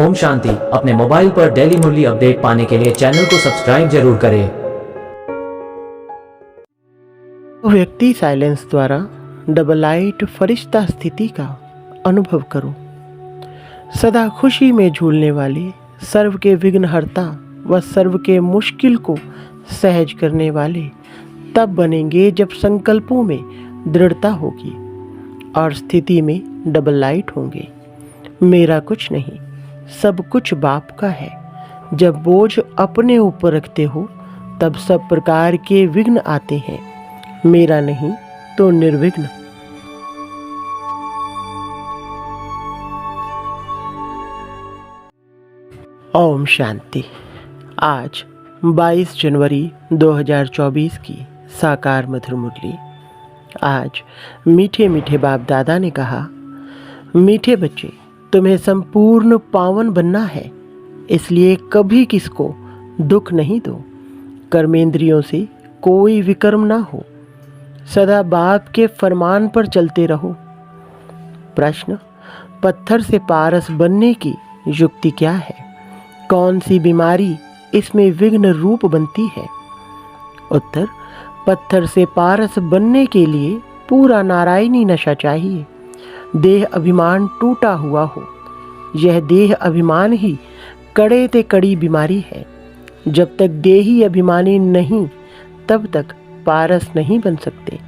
ओम शांति। अपने मोबाइल पर डेली मुरली अपडेट पाने के लिए चैनल को सब्सक्राइब जरूर करें। व्यक्ति साइलेंस द्वारा डबल लाइट फरिश्ता स्थिति का अनुभव करो। सदा खुशी में झूलने वाले, सर्व के विघ्नहर्ता व सर्व के मुश्किल को सहज करने वाले तब बनेंगे जब संकल्पों में दृढ़ता होगी और स्थिति में डबल लाइट होंगे। मेरा कुछ नहीं, सब कुछ बाप का है। जब बोझ अपने ऊपर रखते हो तब सब प्रकार के विघ्न आते हैं। मेरा नहीं तो निर्विघ्न। ओम शांति। आज 22 जनवरी 2024 की साकार मधुर मुरली। आज मीठे मीठे बाप दादा ने कहा, मीठे बच्चे, तुम्हें संपूर्ण पावन बनना है, इसलिए कभी किसको दुख नहीं दो। कर्मेंद्रियों से कोई विकर्म ना हो, सदा बाप के फरमान पर चलते रहो। प्रश्न, पत्थर से पारस बनने की युक्ति क्या है? कौन सी बीमारी इसमें विघ्न रूप बनती है? उत्तर, पत्थर से पारस बनने के लिए पूरा नारायणी नशा चाहिए। देह अभिमान टूटा हुआ हो, यह देह अभिमान ही कड़े ते कड़ी बीमारी है। जब तक देही अभिमानी नहीं तब तक पारस नहीं बन सकते।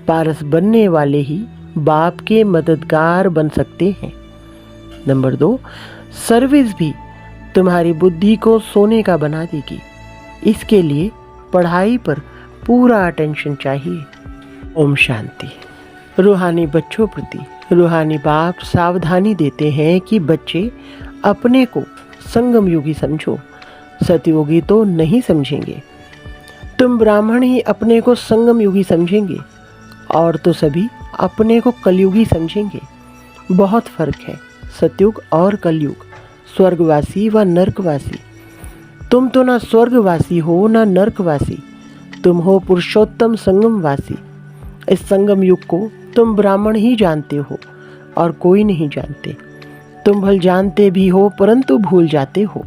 पारस बनने वाले ही बाप के मददगार बन सकते हैं। नंबर 2, सर्विस भी तुम्हारी बुद्धि को सोने का बना देगी। इसके लिए पढ़ाई पर पूरा अटेंशन चाहिए। ओम शांति। रूहानी बच्चों प्रति रूहानी बाप सावधानी देते हैं कि बच्चे अपने को संगम युगी समझो, सतयुगी तो नहीं समझेंगे। तुम ब्राह्मण ही अपने को संगम युगी समझेंगे और तो सभी अपने को कलयुगी समझेंगे। बहुत फर्क है सतयुग और कलयुग, स्वर्गवासी व नरकवासी। तुम तो ना स्वर्गवासी हो ना नरकवासी, तुम हो पुरुषोत्तम संगमवासी। इस संगम युग को तुम ब्राह्मण ही जानते हो और कोई नहीं जानते। तुम भल जानते भी हो परंतु भूल जाते हो।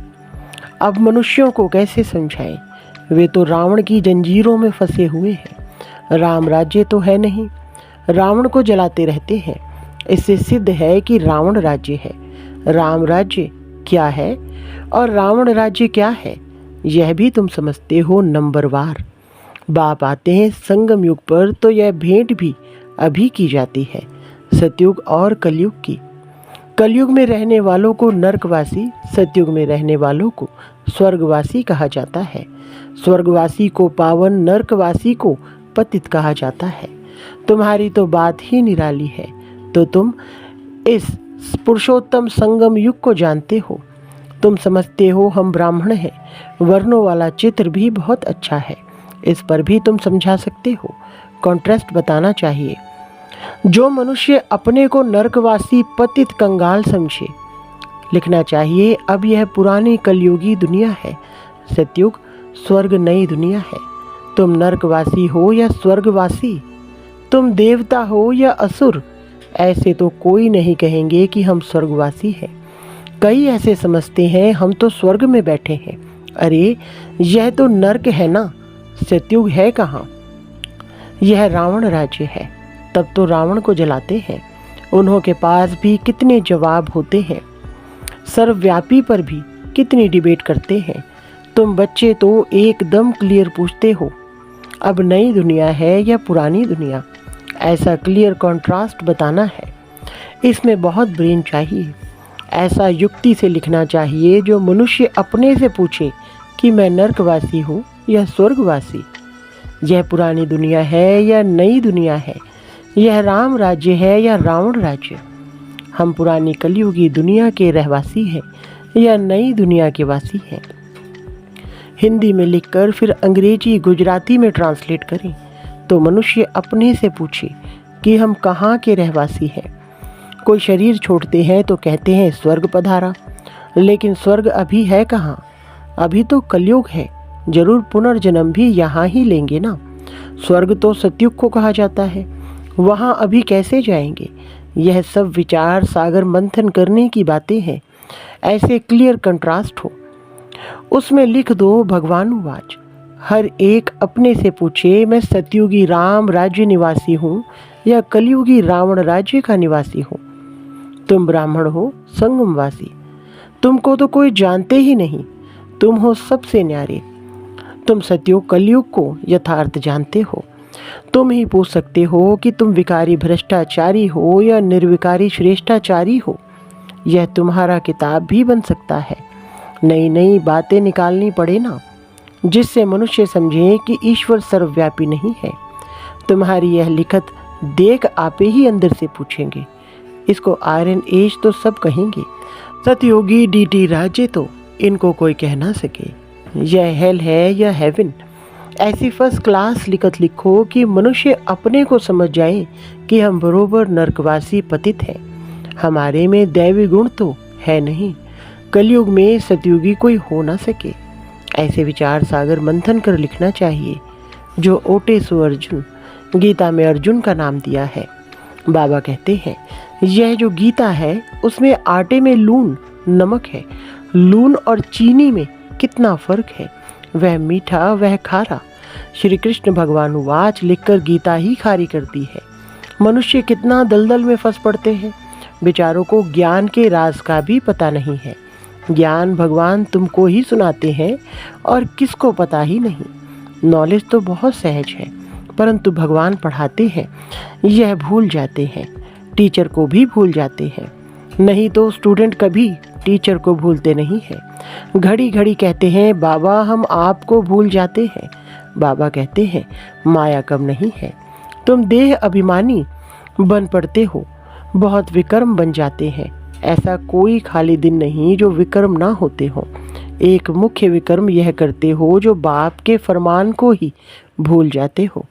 अब मनुष्यों को कैसे समझाएं? वे तो रावण की जंजीरों में फंसे हुए हैं। राम राज्य तो है नहीं, रावण को जलाते रहते हैं। इससे सिद्ध है कि रावण राज्य है। राम राज्य क्या है और रावण राज्य क्या है, यह भी तुम समझते हो नंबरवार। बाप आते हैं संगम युग पर तो यह भेंट भी अभी की जाती है, सतयुग और कलयुग की। कलयुग में रहने वालों को नरकवासी, सतयुग में रहने वालों को स्वर्गवासी कहा जाता है। स्वर्गवासी को पावन, नरकवासी को पतित कहा जाता है। तुम्हारी तो बात ही निराली है। तो तुम इस पुरुषोत्तम संगम युग को जानते हो। तुम समझते हो हम ब्राह्मण हैं। वर्णों वाला चित्र भी बहुत अच्छा है, इस पर भी तुम समझा सकते हो। कॉन्ट्रास्ट बताना चाहिए। जो मनुष्य अपने को नरकवासी, पतित, कंगाल समझे, लिखना चाहिए अब यह पुरानी कलयुगी दुनिया है, सतयुग स्वर्ग नई दुनिया है। तुम नरकवासी हो या स्वर्गवासी, तुम देवता हो या असुर, ऐसे तो कोई नहीं कहेंगे कि हम स्वर्गवासी हैं। कई ऐसे समझते हैं हम तो स्वर्ग में बैठे हैं। अरे यह तो नरक है ना, सतयुग है कहाँ? यह रावण राज्य है। तब तो रावण को जलाते हैं। उन्हों के पास भी कितने जवाब होते हैं। सर्वव्यापी पर भी कितनी डिबेट करते हैं। तुम बच्चे तो एकदम क्लियर पूछते हो, अब नई दुनिया है या पुरानी दुनिया? ऐसा क्लियर कॉन्ट्रास्ट बताना है। इसमें बहुत ब्रेन चाहिए। ऐसा युक्ति से लिखना चाहिए जो मनुष्य अपने से पूछे कि मैं नरकवासी हूँ या स्वर्गवासी। यह पुरानी दुनिया है या नई दुनिया है? यह राम राज्य है या रावण राज्य? हम पुरानी कलयुगी दुनिया के रहवासी हैं या नई दुनिया के वासी हैं? हिंदी में लिखकर फिर अंग्रेजी, गुजराती में ट्रांसलेट करें तो मनुष्य अपने से पूछे कि हम कहाँ के रहवासी हैं। कोई शरीर छोड़ते हैं तो कहते हैं स्वर्ग पधारा, लेकिन स्वर्ग अभी है कहाँ? अभी तो कलयुग है। जरूर पुनर्जन्म भी यहाँ ही लेंगे ना। स्वर्ग तो सतयुग को कहा जाता है, वहाँ अभी कैसे जाएंगे? यह सब विचार सागर मंथन करने की बातें हैं। ऐसे क्लियर कंट्रास्ट हो। उसमें लिख दो भगवानुवाच। हर एक अपने से पूछे, मैं सतयुगी राम राज्य निवासी हूँ या कलयुगी रावण राज्य का निवासी हूँ। तुम ब्राह्मण हो संगमवासी, तुमको तो कोई जानते ही नहीं, तुम हो सबसे न्यारे। तुम सतयुग कलयुग को यथार्थ जानते हो। तुम ही पूछ सकते हो कि तुम विकारी भ्रष्टाचारी हो या निर्विकारी श्रेष्ठाचारी हो। यह तुम्हारा किताब भी बन सकता है। नई नई बातें निकालनी पड़े ना, जिससे मनुष्य समझे कि ईश्वर सर्वव्यापी नहीं है। तुम्हारी यह लिखत देख आपे ही अंदर से पूछेंगे। इसको आयरन एज तो सब कहेंगे, सतयोगी डीटी राज्य तो इनको कोई कह ना सके। यह हेल है या हेवन। ऐसी फर्स्ट क्लास लिखत लिखो कि मनुष्य अपने को समझ जाए कि हम बरोबर नरकवासी पतित हैं। हमारे में दैवी गुण तो है नहीं। कलयुग में सतयुगी कोई हो ना सके। ऐसे विचार सागर मंथन कर लिखना चाहिए। जो ओटे सो अर्जुन, गीता में अर्जुन का नाम दिया है। बाबा कहते हैं यह जो गीता है उसमें आटे में लून नमक है। लून और चीनी में कितना फर्क है, वह मीठा वह खारा। श्री कृष्ण भगवानुवाच लिखकर गीता ही खारी करती है। मनुष्य कितना दलदल में फंस पड़ते हैं। बेचारों को ज्ञान के राज का भी पता नहीं है। ज्ञान भगवान तुमको ही सुनाते हैं और किसको पता ही नहीं। नॉलेज तो बहुत सहज है, परंतु भगवान पढ़ाते हैं यह भूल जाते हैं। टीचर को भी भूल जाते हैं। नहीं तो स्टूडेंट कभी टीचर को भूलते नहीं हैं। घड़ी घड़ी कहते हैं बाबा हम आपको भूल जाते हैं। बाबा कहते हैं माया कम नहीं है। तुम देह अभिमानी बन पड़ते हो, बहुत विक्रम बन जाते हैं। ऐसा कोई खाली दिन नहीं जो विक्रम ना होते हो। एक मुख्य विक्रम यह करते हो जो बाप के फरमान को ही भूल जाते हो।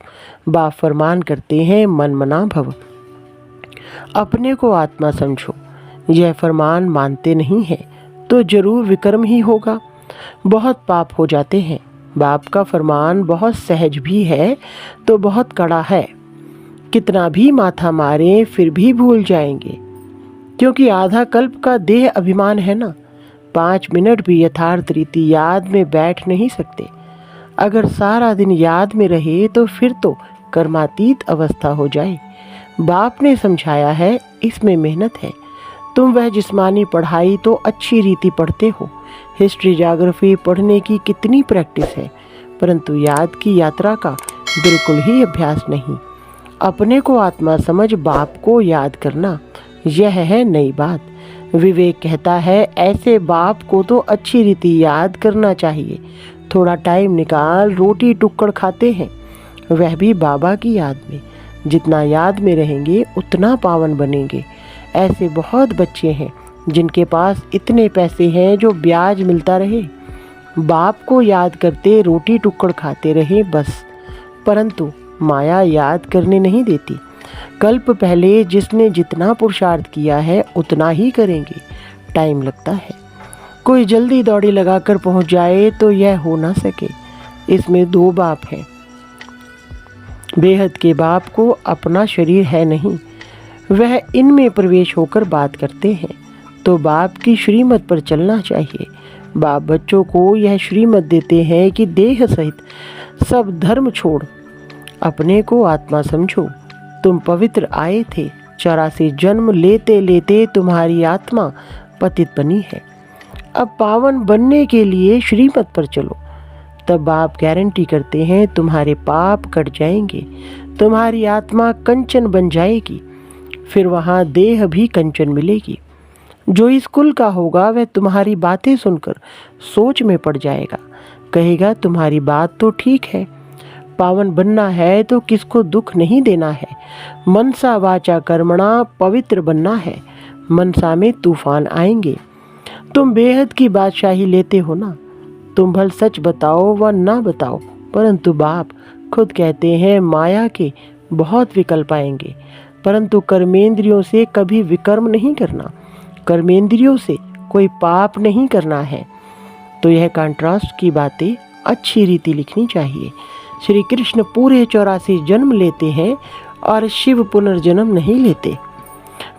बाप फरमान करते हैं मन मना भव, अपने को आत्मा समझो। यह फरमान मानते नहीं है तो जरूर विक्रम ही होगा। बहुत पाप हो जाते हैं। बाप का फरमान बहुत सहज भी है तो बहुत कड़ा है। कितना भी माथा मारे फिर भी भूल जाएंगे, क्योंकि आधा कल्प का देह अभिमान है ना। 5 मिनट भी यथार्थ रीति याद में बैठ नहीं सकते। अगर सारा दिन याद में रहे तो फिर तो कर्मातीत अवस्था हो जाए। बाप ने समझाया है, इसमें मेहनत है। तुम वह जिस्मानी पढ़ाई तो अच्छी रीति पढ़ते हो। हिस्ट्री ज्योग्राफी पढ़ने की कितनी प्रैक्टिस है, परंतु याद की यात्रा का बिल्कुल ही अभ्यास नहीं। अपने को आत्मा समझ बाप को याद करना, यह है नई बात। विवेक कहता है ऐसे बाप को तो अच्छी रीति याद करना चाहिए। थोड़ा टाइम निकाल रोटी टुक्कड़ खाते हैं, वह भी बाबा की याद में। जितना याद में रहेंगे उतना पावन बनेंगे। ऐसे बहुत बच्चे हैं जिनके पास इतने पैसे हैं जो ब्याज मिलता रहे, बाप को याद करते रोटी टुक्कड़ खाते रहे बस। परंतु माया याद करने नहीं देती। कल्प पहले जिसने जितना पुरुषार्थ किया है उतना ही करेंगे। टाइम लगता है। कोई जल्दी दौड़ी लगाकर पहुंच जाए तो यह हो ना सके। इसमें 2 बाप हैं। बेहद के बाप को अपना शरीर है नहीं, वह इनमें प्रवेश होकर बात करते हैं। तो बाप की श्रीमत पर चलना चाहिए। बाप बच्चों को यह श्रीमत देते हैं कि देह सहित सब धर्म छोड़ अपने को आत्मा समझो। तुम पवित्र आए थे, 84 जन्म लेते लेते तुम्हारी आत्मा पतित बनी है। अब पावन बनने के लिए श्रीमत पर चलो। तब बाप गारंटी करते हैं तुम्हारे पाप कट जाएंगे, तुम्हारी आत्मा कंचन बन जाएगी। फिर वहाँ देह भी कंचन मिलेगी। जो इस कुल का होगा वह तुम्हारी बातें सुनकर सोच में पड़ जाएगा, कहेगा तुम्हारी बात तो ठीक है। पावन बनना है तो किसको दुख नहीं देना है। मनसा वाचा कर्मणा पवित्र बनना है। मनसा में तूफान आएंगे। तुम बेहद की बादशाही लेते हो ना। तुम भल सच बताओ व ना बताओ, परंतु बाप खुद कहते हैं माया के बहुत विकल्प आएंगे, परंतु कर्मेंद्रियों से कभी विकर्म नहीं करना। कर्मेंद्रियों से कोई पाप नहीं करना है। तो यह कंट्रास्ट की बातें अच्छी रीति लिखनी चाहिए। श्री कृष्ण पूरे 84 जन्म लेते हैं और शिव पुनर्जन्म नहीं लेते।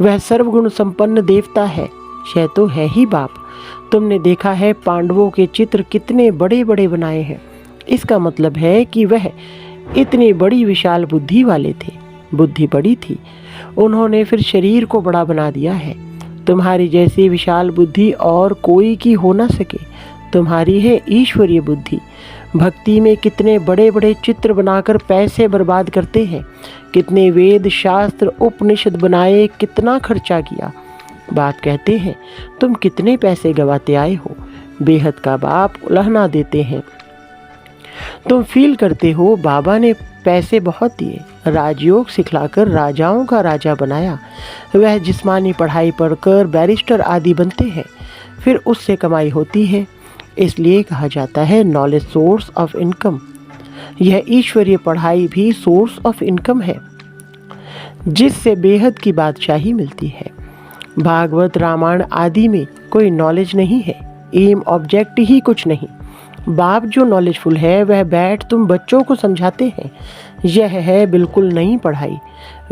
वह सर्वगुण संपन्न देवता है। यह तो है ही बाप। तुमने देखा है पांडवों के चित्र कितने बड़े बड़े बनाए हैं। इसका मतलब है कि वह इतनी बड़ी विशाल बुद्धि वाले थे। बुद्धि बड़ी थी, उन्होंने फिर शरीर को बड़ा बना दिया है। तुम्हारी जैसी विशाल बुद्धि और कोई की हो ना सके। तुम्हारी है ईश्वरीय बुद्धि। भक्ति में कितने बड़े बड़े चित्र बनाकर पैसे बर्बाद करते हैं। कितने वेद शास्त्र उपनिषद बनाए, कितना खर्चा किया। बाप कहते हैं तुम कितने पैसे गवाते आए हो। बेहद का बाप उलाहना देते हैं। तुम फील करते हो बाबा ने पैसे बहुत दिए, राजयोग सिखलाकर राजाओं का राजा बनाया। वह जिस्मानी पढ़ाई पढ़कर बैरिस्टर आदि बनते हैं, फिर उससे कमाई होती है। इसलिए कहा जाता है नॉलेज सोर्स ऑफ इनकम। यह ईश्वरीय पढ़ाई भी सोर्स ऑफ इनकम है, जिससे बेहद की बादशाही मिलती है। भागवत रामायण आदि में कोई नॉलेज नहीं है, एम ऑब्जेक्ट ही कुछ नहीं। बाप जो नॉलेजफुल है वह बैठ तुम बच्चों को समझाते हैं। यह है बिल्कुल नई पढ़ाई।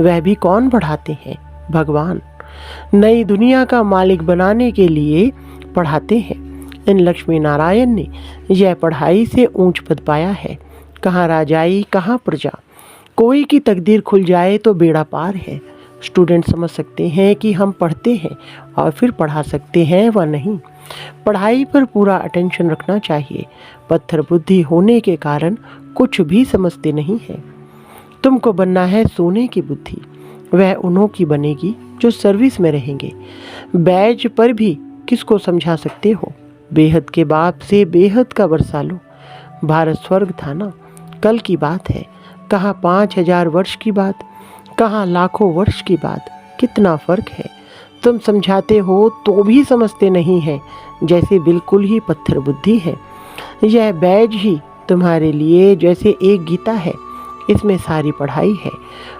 वह भी कौन पढ़ाते हैं? भगवान। नई दुनिया का मालिक बनाने के लिए पढ़ाते हैं। इन लक्ष्मी नारायण ने यह पढ़ाई से ऊंच पद पाया है। कहाँ राजाई, कहाँ प्रजा। कोई की तकदीर खुल जाए तो बेड़ा पार है। स्टूडेंट समझ सकते हैं कि हम पढ़ते हैं और फिर पढ़ा सकते हैं व नहीं। पढ़ाई पर पूरा अटेंशन रखना चाहिए। पत्थर बुद्धि होने के कारण कुछ भी समझते नहीं है। तुमको बनना है सोने की बुद्धि। वह उन्हों की बनेगी जो सर्विस में रहेंगे। बैज पर भी किसको समझा सकते हो? बेहद के बाप से बेहद का बरसा लो। भारत स्वर्ग था ना, कल की बात है। कहाँ 5000 वर्ष की बात, कहाँ लाखों वर्ष की बात। कितना फर्क है। तुम समझाते हो तो भी समझते नहीं है, जैसे बिल्कुल ही पत्थर बुद्धि है। यह बैज ही तुम्हारे लिए जैसे एक गीता है, इसमें सारी पढ़ाई है।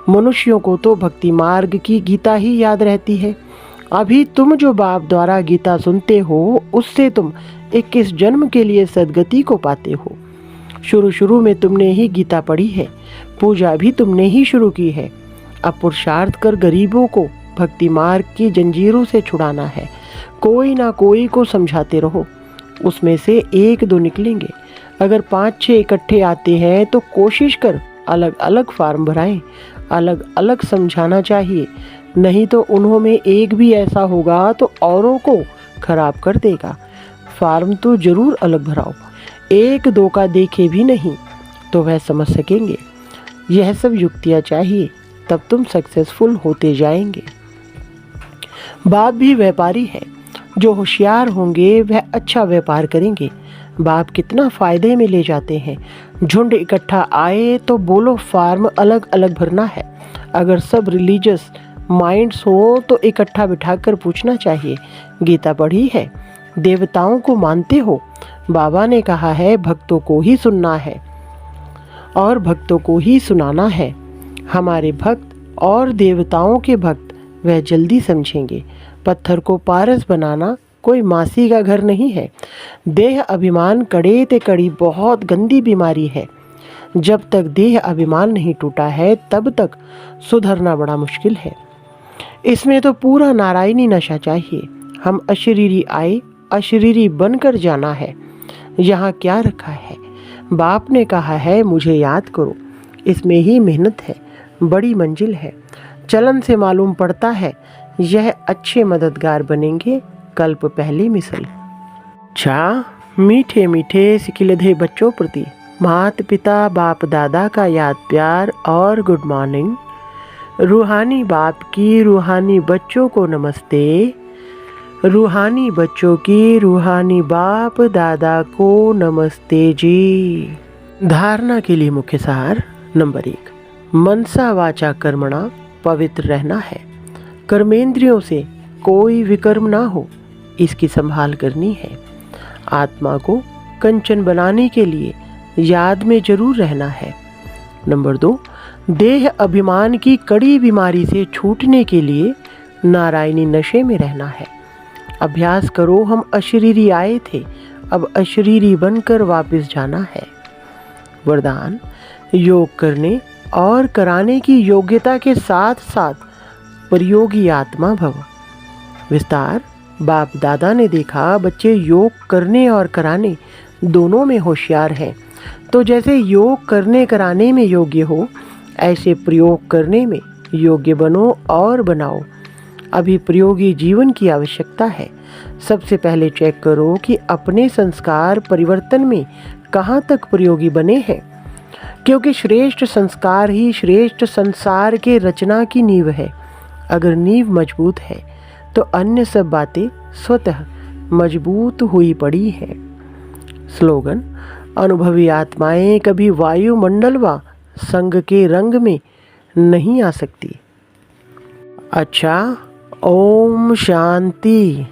मनुष्यों को तो भक्ति मार्ग की गीता ही याद रहती है। अभी तुम जो बाप द्वारा गीता सुनते हो, उससे तुम 21 जन्म के लिए सदगति को पाते हो। शुरू में तुमने ही गीता पढ़ी है, पूजा भी तुमने ही शुरू की है। अब पुरुषार्थ कर गरीबों को भक्ति मार्ग की जंजीरों से छुड़ाना है। कोई ना कोई को समझाते रहो, उसमें से 1-2 निकलेंगे। अगर 5-6 इकट्ठे आते हैं तो कोशिश कर अलग अलग फार्म भराएं। अलग अलग समझाना चाहिए, नहीं तो उन्हों में एक भी ऐसा होगा तो औरों को खराब कर देगा। फार्म तो जरूर अलग भराओ। 1-2 का देखे भी नहीं तो वह समझ सकेंगे। यह सब युक्तियाँ चाहिए, तब तुम सक्सेसफुल होते जाएंगे। बाप भी व्यापारी है। जो होशियार होंगे वह अच्छा व्यापार करेंगे। बाप कितना फायदे में ले जाते हैं। झुंड इकट्ठा आए तो बोलो फार्म अलग अलग भरना है। अगर सब रिलीजियस माइंड्स हो तो इकट्ठा बिठाकर पूछना चाहिए, गीता पढ़ी है? देवताओं को मानते हो? बाबा ने कहा है भक्तों को ही सुनना है और भक्तों को ही सुनाना है। हमारे भक्त और देवताओं के भक्त वह जल्दी समझेंगे। पत्थर को पारस बनाना कोई मासी का घर नहीं है। देह अभिमान कड़े ते कड़ी बहुत गंदी बीमारी है। जब तक देह अभिमान नहीं टूटा है तब तक सुधरना बड़ा मुश्किल है। इसमें तो पूरा नारायणी नशा चाहिए। हम अशरीरी आए, अशरीरी बनकर जाना है। यहाँ क्या रखा है? बाप ने कहा है मुझे याद करो। इसमें ही मेहनत है, बड़ी मंजिल है। चलन से मालूम पड़ता है यह अच्छे मददगार बनेंगे। कल्प पहली मिसल। मीठे मीठे सिकिलधे बच्चों प्रति माता पिता बाप दादा का याद प्यार और गुड मॉर्निंग। रूहानी बाप की रूहानी बच्चों को नमस्ते। रूहानी बच्चों की रूहानी बाप दादा को नमस्ते जी। धारणा के लिए मुख्य सार। नंबर 1, मनसा वाचा कर्मणा पवित्र रहना है। कर्मेंद्रियों से कोई विकर्म ना हो, इसकी संभाल करनी है। आत्मा को कंचन बनाने के लिए याद में जरूर रहना है। नंबर 2, देह अभिमान की कड़ी बीमारी से छूटने के लिए नारायणी नशे में रहना है। अभ्यास करो, हम अशरीरी आए थे, अब अशरीरी बनकर वापस जाना है। वरदान, योग करने और कराने की योग्यता के साथ साथ प्रयोगी आत्मा भव। विस्तार, बाप दादा ने देखा बच्चे योग करने और कराने दोनों में होशियार हैं, तो जैसे योग करने कराने में योग्य हो, ऐसे प्रयोग करने में योग्य बनो और बनाओ। अभी प्रयोगी जीवन की आवश्यकता है। सबसे पहले चेक करो कि अपने संस्कार परिवर्तन में कहाँ तक प्रयोगी बने हैं, क्योंकि श्रेष्ठ संस्कार ही श्रेष्ठ संसार के रचना की नींव है। अगर नींव मजबूत है तो अन्य सब बातें स्वतः मजबूत हुई पड़ी हैं। स्लोगन: अनुभवी आत्माएं कभी वायुमंडल व संग के रंग में नहीं आ सकती। अच्छा, ओम शांति।